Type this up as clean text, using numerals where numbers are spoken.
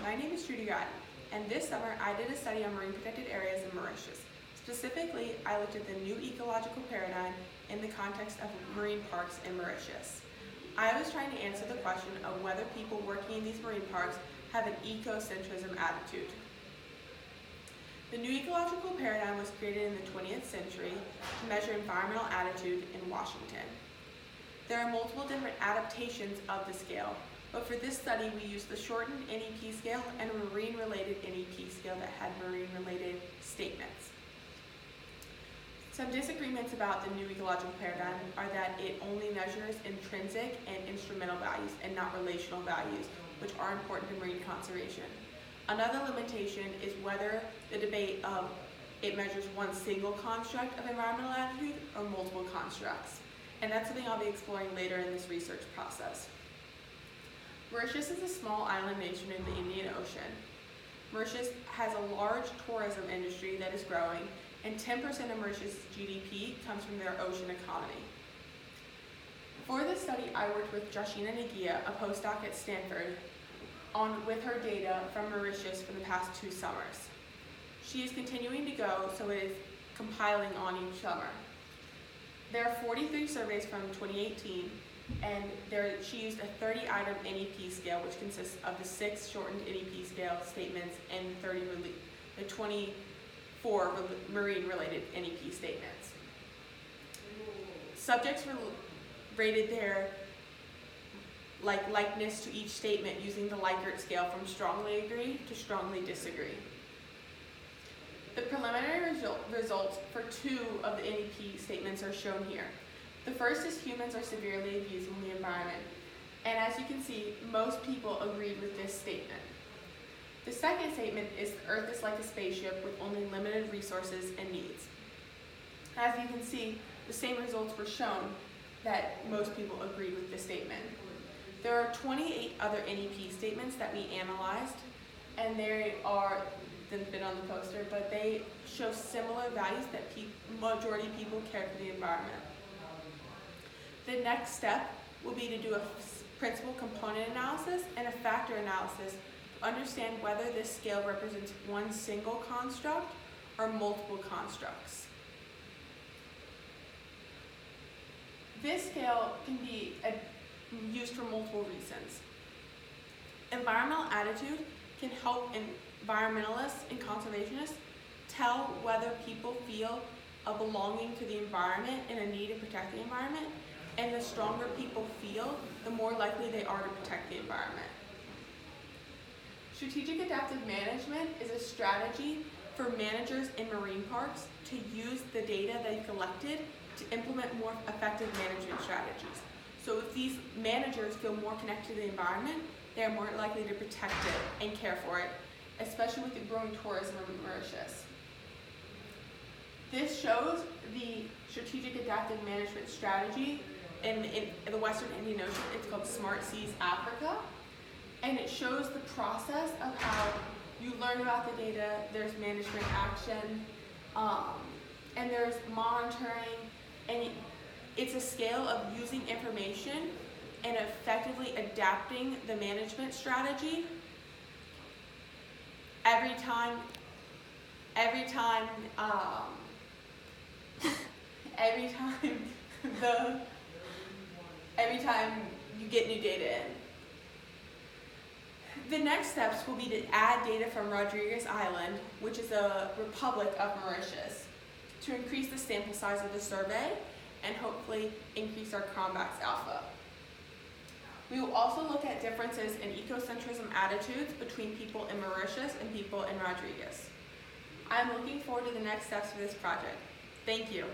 my name is Trudie, and this summer I did a study on marine protected areas in Mauritius. Specifically, I looked at the new ecological paradigm in the context of marine parks in Mauritius. I was trying to answer the question of whether people working in these marine parks have an ecocentrism attitude. The new ecological paradigm was created in the 20th century to measure environmental attitude in Washington. There are multiple different adaptations of the scale, but for this study we used the shortened NEP scale and a marine-related NEP scale that had marine-related statements. Some disagreements about the new ecological paradigm are that it only measures intrinsic and instrumental values and not relational values, which are important in marine conservation. Another limitation is whether the debate of it measures one single construct of environmental attitude or multiple constructs. And that's something I'll be exploring later in this research process. Mauritius is a small island nation in the Indian Ocean. Mauritius has a large tourism industry that is growing, and 10% of Mauritius' GDP comes from their ocean economy. For this study, I worked with Joshina Nagia, a postdoc at Stanford, with her data from Mauritius for the past 2 summers. She is continuing to go, so it is compiling on each summer. There are 43 surveys from 2018, and she used a 30-item NEP scale, which consists of the 6 shortened NEP scale statements and the 24 marine-related NEP statements. Subjects were rated their likeness to each statement using the Likert scale from strongly agree to strongly disagree. The preliminary results for 2 of the NEP statements are shown here. The first is humans are severely abusing the environment, and as you can see, most people agreed with this statement. The second statement is the Earth is like a spaceship with only limited resources and needs. As you can see, the same results were shown that most people agreed with this statement. There are 28 other NEP statements that we analyzed, and they didn't fit on the poster, but they show similar values that majority of people care for the environment. The next step will be to do a principal component analysis and a factor analysis to understand whether this scale represents one single construct or multiple constructs. This scale can be used for multiple reasons. Environmental attitude can help environmentalists and conservationists tell whether people feel a belonging to the environment and a need to protect the environment, and the stronger people feel, the more likely they are to protect the environment. Strategic adaptive management is a strategy for managers in marine parks to use the data they've collected to implement more effective management strategies. So if these managers feel more connected to the environment, they are more likely to protect it and care for it, especially with the growing tourism in Mauritius. This shows the strategic adaptive management strategy in the Western Indian Ocean. It's called Smart Seas Africa, and it shows the process of how you learn about the data, there's management action, and there's monitoring, and it's a scale of using information and effectively adapting the management strategy every time you get new data in. The next steps will be to add data from Rodriguez Island, which is a republic of Mauritius, to increase the sample size of the survey and hopefully increase our Cronbach's alpha. We will also look at differences in ecocentrism attitudes between people in Mauritius and people in Rodriguez. I'm looking forward to the next steps for this project. Thank you.